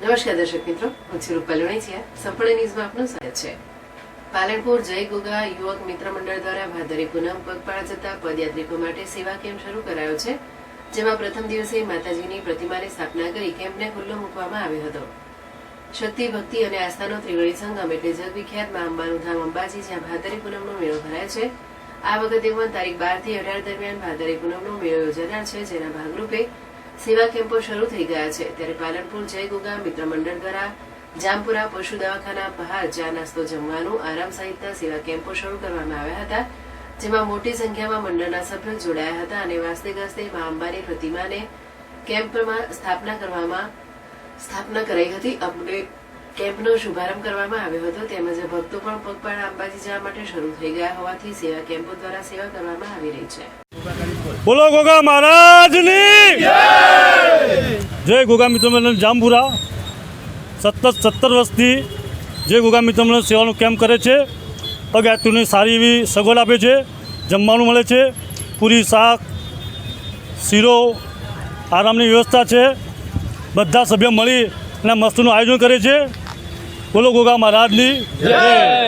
નમસ્કાર દર્શક મિત્રો, હું છું રૂપાલી વણિચિયા. સંપૂર્ણ ન્યૂઝમાં આપનું સ્વાગત છે. પાલનપુર જય ગોગા યુવક મિત્ર મંડળ દ્વારા ભાદરવી પૂનમ પગપાળા જતા પદયાત્રિકો માટે સેવા કેમ્પ શરૂ કરાયો છે, જેમાં પ્રથમ દિવસે માતાજીની પ્રતિમાની સ્થાપના કરી કેમ્પને ખુલ્લો મૂકવામાં આવ્યો હતો. શક્તિ, ભક્તિ અને આસ્થાનો ત્રિવેણી સંગમ એટલે જગવિખ્યાત મા અંબાનું ધામ અંબાજી, જ્યાં ભાદરવી પૂનમનો મેળો ભરાય છે. આ વખતે પણ તારીખ 12 થી 18 દરમિયાન ભાદરવી પૂનમનો મેળો યોજાનાર છે, જેના ભાગરૂપે સેવા કેમ્પો શરૂ થઈ ગયા છે. ત્યારે પાલનપુર જય ગોગા મિત્ર મંડળ દ્વારા જામપુરા પશુ દવાખાના બહાર ચા નાસ્તો જમવાનું, આરામ સહિતના સેવા કેમ્પો શરૂ કરવામાં આવ્યા હતા, જેમાં મોટી સંખ્યામાં મંડળના સભ્યો જોડાયા હતા અને વાસ્તે ગાસ્તે મા અંબાની પ્રતિમાને કેમ્પમાં સ્થાપના કરાઈ હતી. અપડેટ કેમ્પનો શુભારંભ કરવામાં આવ્યો હતો. તેમજ ભક્તો પણ પગપાળા અંબાજી જવા માટે શરૂ થઈ ગયા હોવાથી સેવા કેમ્પો દ્વારા સેવા કરવામાં આવી રહી છે. બોલો ગોગા મહારાજની જય. ગોગા મિત્ર મંડળ જામપુરા સતત 17 વર્ષથી જય ગોગા મિત્ર મંડળ સેવાનો કેમ્પ કરે છે. પગયાત્રીઓને સારી એવી સગવડ આપે છે. જમવાનું મળે છે, પૂરી, શાક, શીરો, આરામની વ્યવસ્થા છે. બધા સભ્યો મળી અને મસ્તનું આયોજન કરે છે. બોલો ગોગા મહારાજની જય.